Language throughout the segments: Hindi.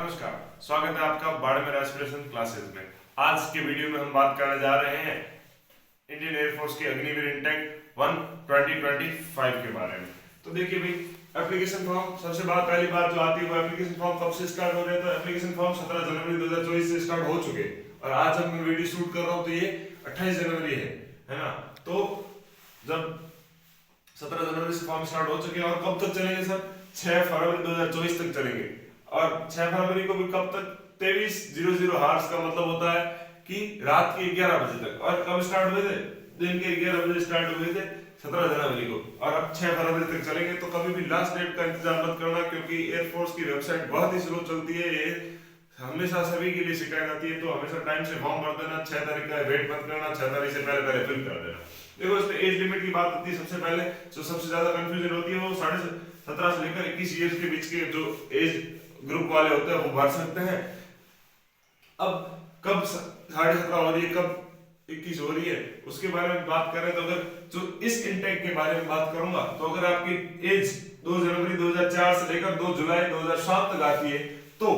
नमस्कार, स्वागत है आपका बाड़मेर एस्पिरेशन क्लासेस में। आज के वीडियो में हम बात करने जा रहे हैं इंडियन एयरफोर्स के अग्निवीर इंटेक 1 2025 के बारे में। तो देखिए भाई, एप्लीकेशन फॉर्म सबसे पहली बात जो आती है वो एप्लीकेशन फॉर्म कब से स्टार्ट हो रहे हैं। तो एप्लीकेशन फॉर्म 17 जनवरी 2024 से स्टार्ट हो चुके और आज जब मैं वीडियो शूट कर रहा हूँ तो ये 28 जनवरी है ना। तो जब 17 जनवरी से फॉर्म स्टार्ट हो चुके हैं और कब तक चलेंगे सर, 6 फरवरी 2024 तक चलेंगे। और 6 फरवरी को भी कब तक, 23:00 हार्स का मतलब होता है कि रात के 11 बजे तक। और कब स्टार्ट हुए थे, दिन के 11 बजे स्टार्ट हुए थे 17 जनवरी को, और अब 6 फरवरी तक चलेंगे। तो कभी भी लास्ट डेट का इंतजार मत करना, क्योंकि एयरफोर्स की वेबसाइट बहुत ही स्लो चलती है। ये हमेशा सभी के लिए शिकायत आती है, तो हमेशा टाइम से फॉर्म भर देना। 6 तारीख का वेट मत करना, 6 तारीख से पहले फिल कर देना। देखो, इसमें एज लिमिट की बात होती है। सबसे पहले जो सबसे ज्यादा कंफ्यूजन होती है वो 17.5 से लेकर 21 ईयर्स के बीच के जो एज ग्रुप वाले होते हैं वो भर सकते हैं। अब कब 17.5 हो रही है, कब 21 हो रही है, उसके बारे में बात करें तो अगर जो इस इंटेक के बारे में बात करूंगा तो अगर आपकी एज 2 जनवरी 2004 से लेकर 2 जुलाई 2007 तक आती है तो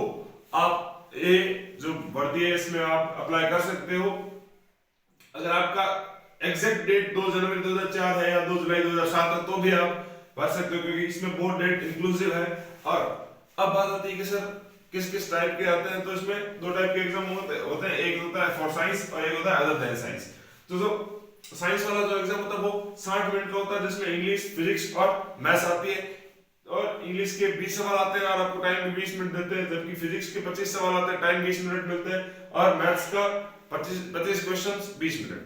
आप ये जो भर्ती है इसमें आप अप्लाई कर सकते हो। अगर आपका एग्जैक्ट डेट 2 जनवरी 2004 है या 2 जुलाई 2007 तक तो भी आप भर सकते हो, क्योंकि इसमें बोर्ड डेट इंक्लूसिव है। और अब बात आती है कि सर किस किस टाइप के आते हैं। तो इसमें 2 टाइप के एग्जाम होते हैं, एक होता है फॉर साइंस और एक होता है अदर देन साइंस। तो जो साइंस वाला जो एग्जाम होता है वो 60 मिनट का होता है, जिसमें इंग्लिश, फिजिक्स और मैथ्स आती है। और इंग्लिश के 20 सवाल आते हैं और आपको टाइम भी 20 मिनट देते हैं, जबकि फिजिक्स के 25 सवाल आते हैं, टाइम 20 मिनट मिलते हैं, और मैथ्स का 25 क्वेश्चंस 20 मिनट।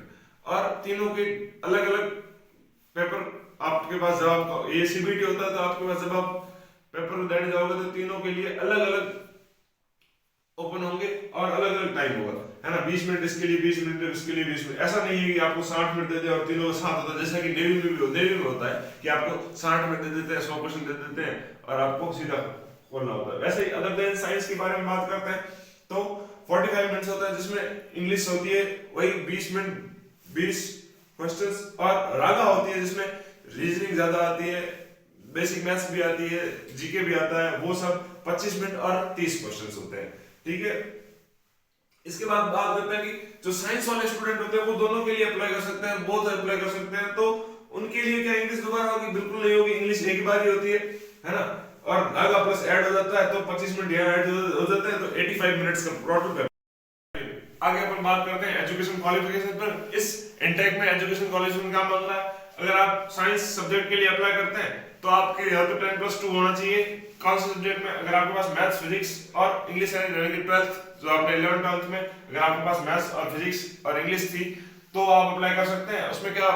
और तीनों के अलग अलग पेपर आपके पास, जब आपका ये सीबीटी होता है तो आपके पास जब आप पेपर देने जाओगे तो तीनों के लिए अलग अलग ओपन होंगे और अलग अलग टाइम होगा, है ना। 20 मिनट इसके लिए, 20 मिनट इसके लिए, 20 मिनट। ऐसा नहीं है कि आपको 60 मिनट दे दे और तीनों का साथ होता है, जैसा कि नेवी में होता है कि आपको 60 मिनट दे देते हैं, 100 क्वेश्चन दे देते हैं और आपको सीधा खोलना होता है। वैसे ही अदर देन साइंस के बारे में बात करते हैं तो 45 मिनट्स होता है, जिसमें इंग्लिश होती है वही 20 मिनट 20 क्वेश्चंस, और रागा होती है जिसमें रीजनिंग ज्यादा आती है, बेसिक मैथ्स भी आती है, जीके भी आता है। वो सब 25 मिनट और 30 क्वेश्चंस होते हैं, ठीक है। इसके बाद बात करते हैं कि जो साइंस वाले स्टूडेंट होते हैं वो दोनों के लिए अप्लाई कर सकते हैं, बोथ अप्लाई कर सकते हैं। तो उनके लिए क्या इंग्लिश दोबारा होगी? बिल्कुल नहीं होगी, इंग्लिश एक बार ही होती है ना। और रागा प्लस ऐड हो जाता है तो 25 मिनट यहाँ ऐड हो जाते हैं, तो 85 मिनट्स का टोटल। आगे अपन बात करते हैं एजुकेशन क्वालिफिकेशन पर। इस इंटेक में एजुकेशन क्वालिफिकेशन का मामला है, अगर आप साइंस सब्जेक्ट के लिए अप्लाई करते हैं तो आपके या तो 10+2 होना चाहिए। कौन से सब्जेक्ट में? अगर आपके पास मैथ्स, फिजिक्स और इंग्लिश है, यानी कि 12th जो आपने 11th 12th में अगर आपके पास मैथ्स और फिजिक्स और इंग्लिश थी तो आप अप्लाई कर सकते हैं। उसमें क्या,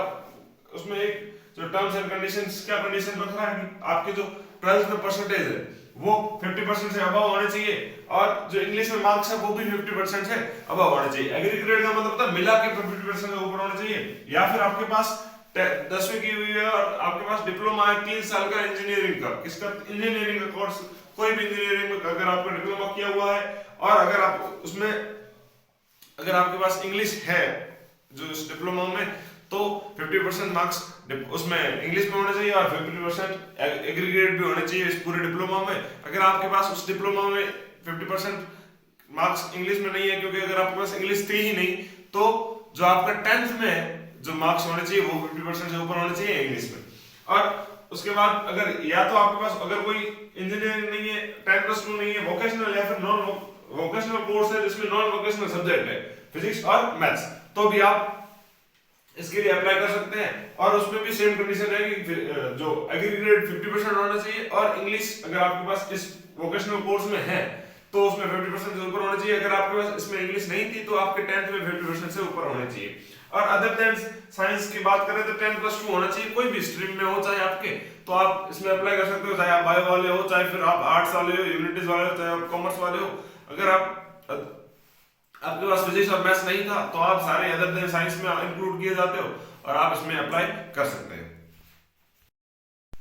उसमें एक जो टर्म्स एंड कंडीशंस, क्या कंडीशन रख रहा है कि आपके जो 12th में परसेंटेज है वो 50% से अबव होने चाहिए, और जो इंग्लिश में मार्क्स है वो भी 50% से अबव होने चाहिए। एग्री ग्रेड का मतलब होता है मिला के 50% से ऊपर होना चाहिए, या फिर आपके पास 10वीं की हुई है और आपके पास डिप्लोमा है 3 साल का इंजीनियरिंग का, किसका? इंजीनियरिंग का कोर्स, कोई भी इंजीनियरिंग में अगर आपका डिप्लोमा किया हुआ है, और अगर आप उसमें अगर आपके पास इंग्लिश है जो इस डिप्लोमा में, तो 50% मार्क्स उसमें इंग्लिश में होने चाहिए और 50% एग्रीगेट भी होने चाहिए इस पूरे डिप्लोमा में। अगर आपके पास उस डिप्लोमा में 50% मार्क्स इंग्लिश में नहीं है, क्योंकि अगर आपके पास इंग्लिश थी ही नहीं, तो जो आपका 10th में जो मार्क्स होने चाहिए वो 50% से ऊपर होने चाहिए इंग्लिश में। और उसके बाद अगर या तो आपके पास अगर कोई इंजीनियरिंग नहीं है, 10+2 नहीं है, वोकेशनल या फिर नॉन वोकेशनल कोर्स है जिसमें नॉन वोकेशनल सब्जेक्ट है फिजिक्स और मैथ्स, तो भी आप इसके लिए अप्लाई कर सकते हैं। और उसमें भी सेम कंडीशन है कि जो एग्रीगेट 50% होना चाहिए, और इंग्लिश अगर आपके पास इस वोकेशनल कोर्स में है तो उसमें 50% से ऊपर होना चाहिए। अगर आपके पास इसमें इंग्लिश नहीं थी तो आपके 10th में 50% से ऊपर होने चाहिए। और अदर देन साइंस की बात करें तो 10+2 होना चाहिए, कोई भी स्ट्रीम में हो चाहे आपके, तो आप इसमें अप्लाई कर सकते हो, चाहे आप बायो वाले हो, चाहे फिर आप आर्ट्स वाले हो, ह्यूमैनिटीज वाले हो, चाहे आप कॉमर्स वाले हो। अगर आपके पास फिजिक्स और मैथ्स नहीं था तो आप सारे अदर देन साइंस में इंक्लूड किए जाते हो और आप इसमें अप्लाई कर सकते हैं।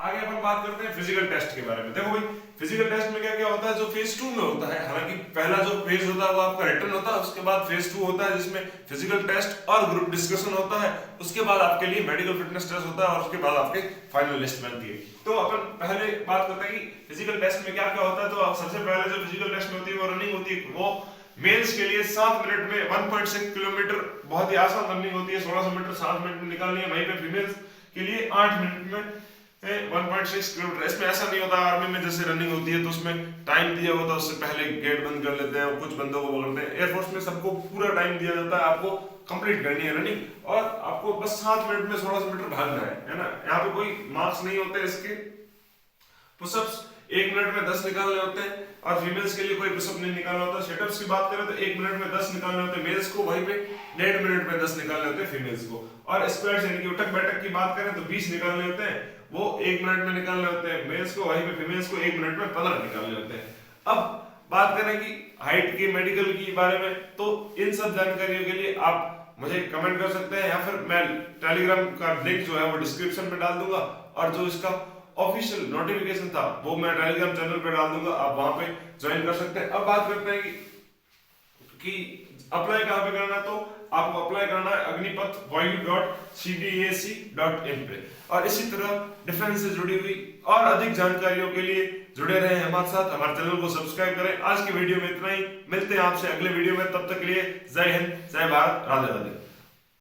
आगे अपन बात करते हैं फिजिकल टेस्ट के बारे में। देखो भाई फिजिकल टेस्ट में क्या क्या होता है जो फेज 2 में होता है, हालांकि पहला जो फेज होता है वो आपका रिटर्न होता है, उसके बाद फेज 2 होता है जिसमें फिजिकल टेस्ट और ग्रुप डिस्कशन होता है, उसके बाद आपके लिए मेडिकल फिटनेस टेस्ट होता है और उसके बाद आपके फाइनल लिस्ट बनती है। तो अपन पहले बात करते हैं कि फिजिकल टेस्ट में क्या क्या होता है। तो सबसे पहले जो फिजिकल टेस्ट में होती है वो रनिंग होती है। वो मेल्स के लिए 7 मिनट में 1.6 किलोमीटर बहुत ही आसान रनिंग होती है, 1600 मीटर 7 मिनट में निकालनी है। वहीं पे फीमेल्स के लिए 8 मिनट में 1.6 किलोमीटर। इसमें ऐसा नहीं होता आर्मी में जैसे रनिंग होती है तो उसमें टाइम दिया होता है, उससे पहले गेट बंद कर लेते हैं और कुछ बंदों को बोलते हैं। एयरफोर्स में सबको पूरा टाइम दिया जाता है, आपको कंप्लीट करनी है रनिंग और आपको बस 7 मिनट में 1600 मीटर भागना है ना। यहाँ पे कोई मार्क्स नहीं होते इसके। पुशअप्स 1 मिनट में 10 निकालने होते हैं और फीमेल्स के लिए कोई पुशअप नहीं निकालना होता। सिटअप्स की बात करें तो 1 मिनट में 10 निकालने होते हैं मेल्स को, वहीं पे 1.5 मिनट में 10 निकालने होते हैं फीमेल्स को। और स्क्वाट्स यानी कि उठक बैठक की बात करें तो 20 निकालने होते हैं, वो 1 मिनट में निकालने होते हैं मेल्स को, वहीं पे फीमेल्स को 1 मिनट में 15 निकालने होते हैं। अब बात करें कि हाइट के मेडिकल की बारे में, तो इन सब जानकारियों के लिए आप मुझे कमेंट कर सकते हैं या फिर मैं टेलीग्राम का लिंक जो है वो डिस्क्रिप्शन में डाल दूंगा और जो इसका ऑफिशियल नोटिफिकेशन था वो मैं टेलीग्राम चैनल पे डाल दूंगा, आप वहां पे ज्वाइन कर सकते हैं। अब बात करते हैं कि अप्लाई कहां पे करना है। तो आपको अप्लाई करना है agnipath.cdac.in पे। और इसी तरह डिफेंस से जुड़ी हुई और अधिक जानकारियों के लिए जुड़े रहे हमारे साथ, हमारे चैनल को सब्सक्राइब करें। आज की वीडियो में इतना ही, मिलते हैं आपसे अगले वीडियो में, तब तक के लिए जय हिंद, जय भारत, राधे राधे।